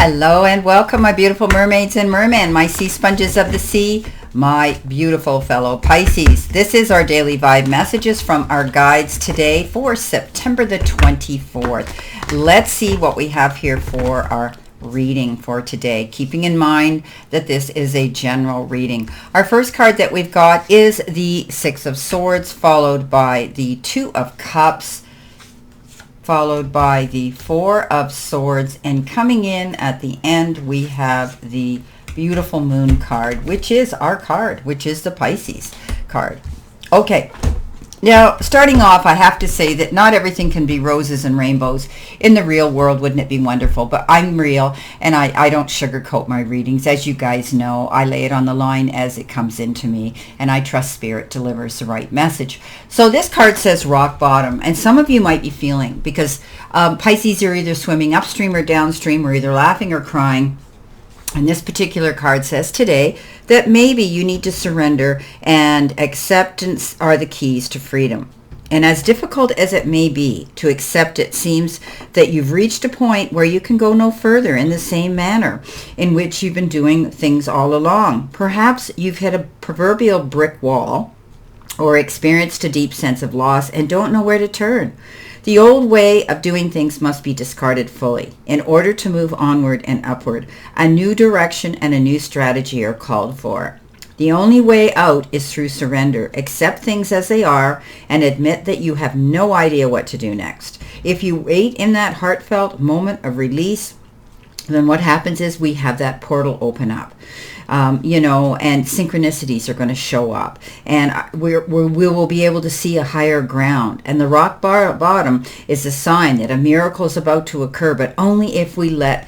Hello and welcome, my beautiful mermaids and mermen, my sea sponges of the sea, my beautiful fellow Pisces. This is our daily vibe messages from our guides today for September the 24th. Let's see what we have here for our reading for today, keeping in mind that this is a general reading. Our first card that we've got is the Six of Swords, followed by the Two of Cups, followed by the Four of Swords, and coming in at the end we have the beautiful Moon card, which is our card, which is the Pisces card. Okay, now starting off, I have to say that not everything can be roses and rainbows in the real world. Wouldn't it be wonderful? But I'm real, and I don't sugarcoat my readings. As you guys know, I lay it on the line as it comes into me, and I trust Spirit delivers the right message. So this card says rock bottom, and some of you might be feeling, because Pisces are either swimming upstream or downstream, or either laughing or crying. And this particular card says today that maybe you need to surrender, and acceptance are the keys to freedom. And as difficult as it may be to accept, it seems that you've reached a point where you can go no further in the same manner in which you've been doing things all along. Perhaps you've hit a proverbial brick wall or experienced a deep sense of loss and don't know where to turn. The old way of doing things must be discarded fully. In order to move onward and upward, a new direction and a new strategy are called for. The only way out is through surrender. Accept things as they are and admit that you have no idea what to do next. If you wait in that heartfelt moment of release, then what happens is we have that portal open up. And synchronicities are going to show up, and we will be able to see a higher ground. And the rock bottom is a sign that a miracle is about to occur, but only if we let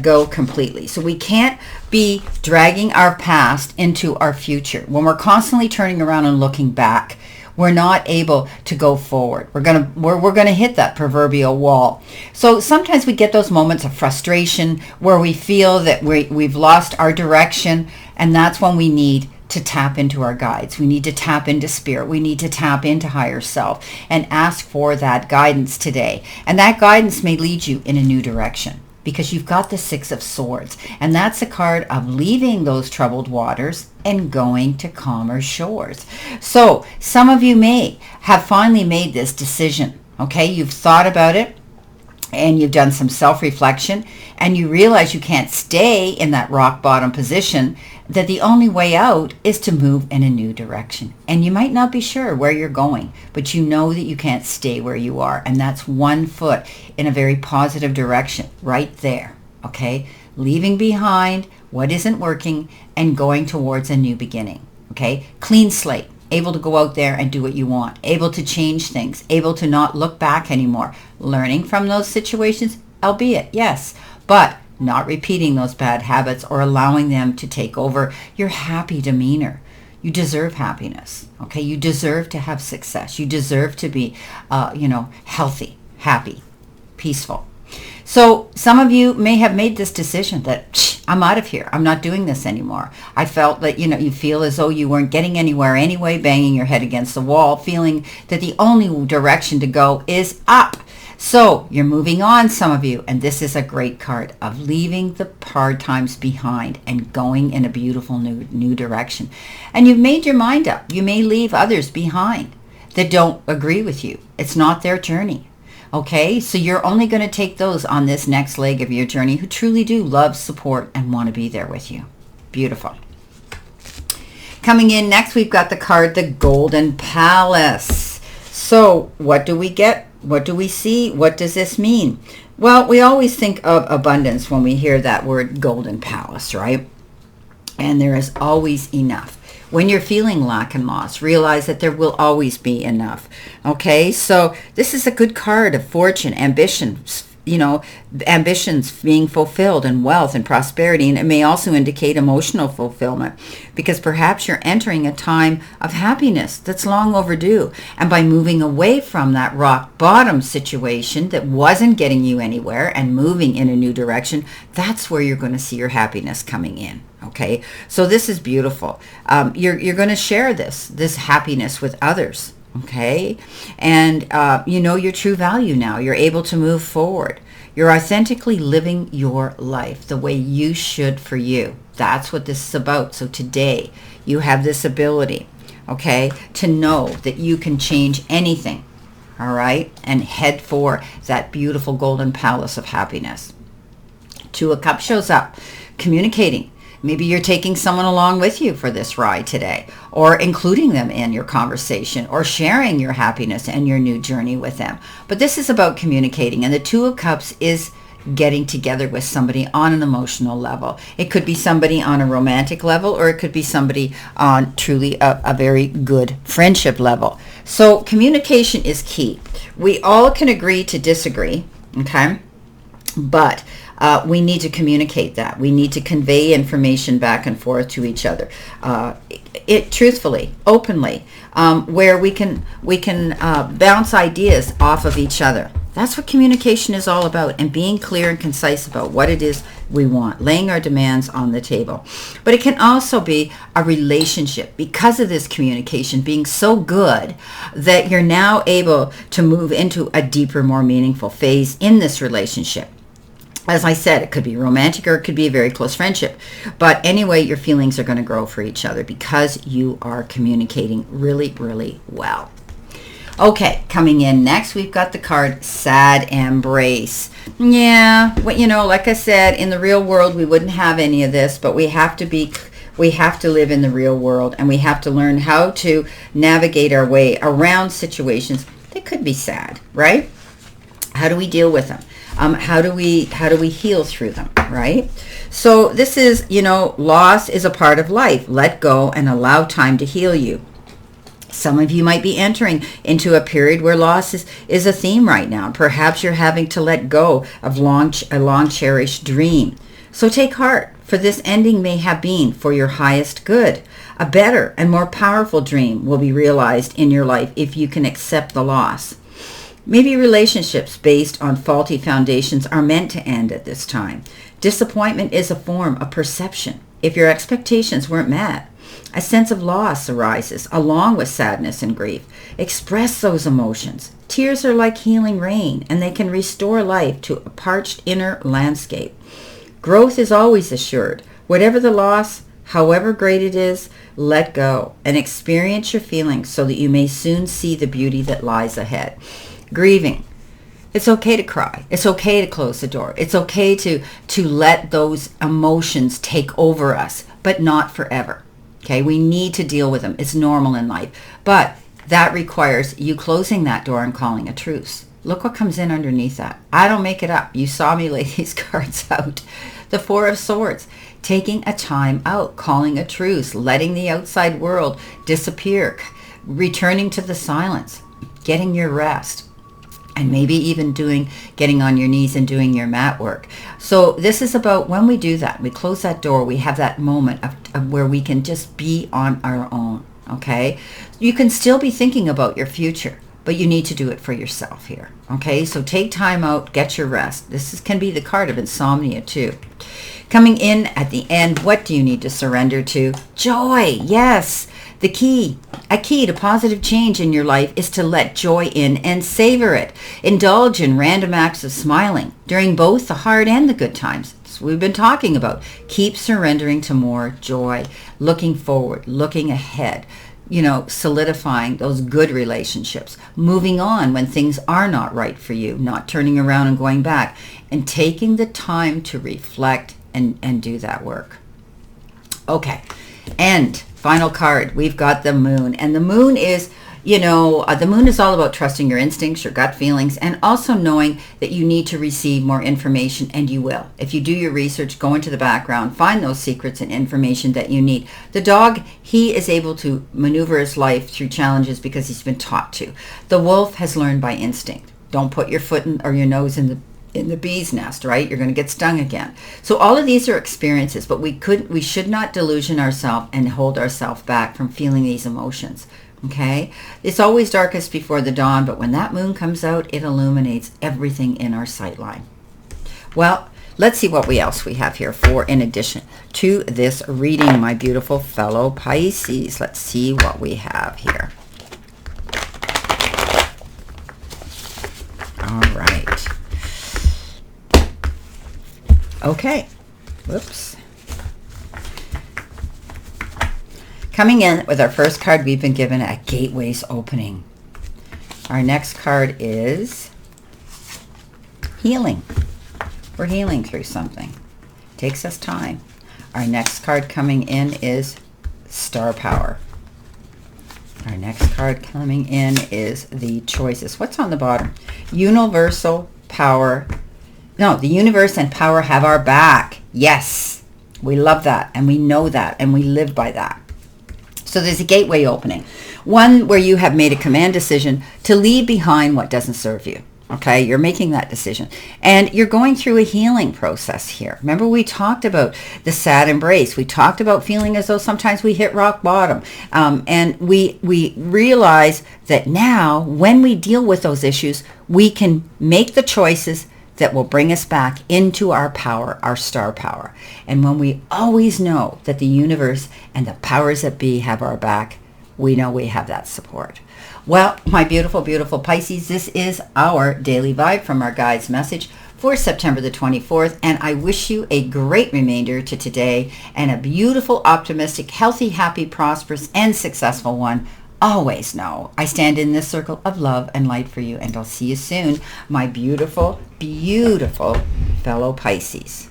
go completely. So we can't be dragging our past into our future. When we're constantly turning around and looking back, we're not able to go forward. We're gonna hit that proverbial wall. So sometimes we get those moments of frustration where we feel that we've lost our direction, and that's when we need to tap into our guides. We need to tap into Spirit. We need to tap into higher self and ask for that guidance today. And that guidance may lead you in a new direction, because you've got the Six of Swords, and that's a card of leaving those troubled waters and going to calmer shores. So some of you may have finally made this decision. Okay, you've thought about it, and you've done some self-reflection, and you realize you can't stay in that rock bottom position, that the only way out is to move in a new direction. And you might not be sure where you're going, but you know that you can't stay where you are, and that's one foot in a very positive direction right there. Okay, leaving behind what isn't working and going towards a new beginning. Okay, clean slate, able to go out there and do what you want, able to change things, able to not look back anymore, learning from those situations, albeit, yes, but not repeating those bad habits or allowing them to take over your happy demeanor. You deserve happiness. Okay, you deserve to have success. You deserve to be, healthy, happy, peaceful. So some of you may have made this decision that I'm out of here. I'm not doing this anymore. I felt that, you feel as though you weren't getting anywhere anyway, banging your head against the wall, feeling that the only direction to go is up. So you're moving on, some of you, and this is a great card of leaving the hard times behind and going in a beautiful new direction. And you've made your mind up. You may leave others behind that don't agree with you. It's not their journey. Okay, so you're only going to take those on this next leg of your journey who truly do love, support, and want to be there with you. Beautiful. Coming in next, we've got the card, the Golden Palace. So what do we get? What do we see? What does this mean? Well, we always think of abundance when we hear that word Golden Palace, right? And there is always enough. When you're feeling lack and loss, realize that there will always be enough. Okay, so this is a good card of fortune, ambitions, ambitions being fulfilled, and wealth and prosperity. And it may also indicate emotional fulfillment, because perhaps you're entering a time of happiness that's long overdue. And by moving away from that rock bottom situation that wasn't getting you anywhere and moving in a new direction, that's where you're going to see your happiness coming in. Okay, so this is beautiful. You're going to share this happiness with others. Okay, and you know your true value now. You're able to move forward. You're authentically living your life the way you should for you. That's what this is about. So today you have this ability, okay, to know that you can change anything, all right, and head for that beautiful golden palace of happiness. Two of Cups shows up, communicating. Maybe you're taking someone along with you for this ride today, or including them in your conversation, or sharing your happiness and your new journey with them. But this is about communicating, and the Two of Cups is getting together with somebody on an emotional level. It could be somebody on a romantic level, or it could be somebody on truly a very good friendship level. So communication is key. We all can agree to disagree, okay? But we need to communicate that. We need to convey information back and forth to each other, it truthfully, openly, where we can bounce ideas off of each other. That's what communication is all about, and being clear and concise about what it is we want, laying our demands on the table. But it can also be a relationship, because of this communication being so good that you're now able to move into a deeper, more meaningful phase in this relationship. As I said, it could be romantic or it could be a very close friendship. But anyway, your feelings are going to grow for each other because you are communicating really, really well. Okay, coming in next, we've got the card Sad Embrace. Yeah, well, you know, like I said, in the real world, we wouldn't have any of this, but we have to live in the real world, and we have to learn how to navigate our way around situations that could be sad, right? How do we deal with them? How do we heal through them, right? So this is, you know, loss is a part of life. Let go and allow time to heal you. Some of you might be entering into a period where loss is a theme right now. Perhaps you're having to let go of a long cherished dream. So take heart, for this ending may have been for your highest good. A better and more powerful dream will be realized in your life if you can accept the loss. Maybe relationships based on faulty foundations are meant to end at this time. Disappointment is a form of perception. If your expectations weren't met, a sense of loss arises along with sadness and grief. Express those emotions. Tears are like healing rain, and they can restore life to a parched inner landscape. Growth is always assured. Whatever the loss, however great it is, let go and experience your feelings so that you may soon see the beauty that lies ahead. Grieving. It's okay to cry. It's okay to close the door. It's okay to let those emotions take over us, but not forever. Okay, we need to deal with them. It's normal in life. But that requires you closing that door and calling a truce. Look what comes in underneath that. I don't make it up. You saw me lay these cards out. The Four of Swords. Taking a time out, calling a truce, letting the outside world disappear, returning to the silence, getting your rest. And maybe even getting on your knees and doing your mat work. So this is about when we do that, we close that door, we have that moment of where we can just be on our own, okay? You can still be thinking about your future, but you need to do it for yourself here, okay? So take time out, get your rest. Can be the card of insomnia too. Coming in at the end, what do you need to surrender to? Joy, yes. A key to positive change in your life is to let joy in and savor it. Indulge in random acts of smiling during both the hard and the good times. That's what we've been talking about. Keep surrendering to more joy, looking forward, looking ahead, solidifying those good relationships, moving on when things are not right for you, not turning around and going back, and taking the time to reflect and do that work. Okay, and final card, we've got the Moon. And the Moon is, the Moon is all about trusting your instincts, your gut feelings, and also knowing that you need to receive more information, and you will. If you do your research, go into the background, find those secrets and information that you need. The dog, he is able to maneuver his life through challenges because he's been taught to. The wolf has learned by instinct. Don't put your foot or your nose in the bee's nest, right? You're going to get stung again. So all of these are experiences, but we should not delusion ourselves and hold ourselves back from feeling these emotions. Okay? It's always darkest before the dawn, but when that moon comes out, it illuminates everything in our sight line. Well, let's see what else we have here for in addition to this reading, my beautiful fellow Pisces. Let's see what we have here. All right. Okay. Whoops. Coming in with our first card, we've been given a gateways opening. Our next card is healing. We're healing through something. Takes us time. Our next card coming in is star power. Our next card coming in is the choices. What's on the bottom? Universal power. No, the universe and power have our back. Yes, we love that, and we know that, and we live by that. So there's a gateway opening. One where you have made a command decision to leave behind what doesn't serve you. Okay, you're making that decision. And you're going through a healing process here. Remember, we talked about the sad embrace. We talked about feeling as though sometimes we hit rock bottom. And we realize that now, when we deal with those issues, we can make the choices that will bring us back into our power, our star power. And when we always know that the universe and the powers that be have our back, we know we have that support. Well, my beautiful, beautiful Pisces, this is our daily vibe from our guide's message for September the 24th. And I wish you a great remainder to today and a beautiful, optimistic, healthy, happy, prosperous, and successful one. Always know I stand in this circle of love and light for you, and I'll see you soon, my beautiful, beautiful fellow Pisces.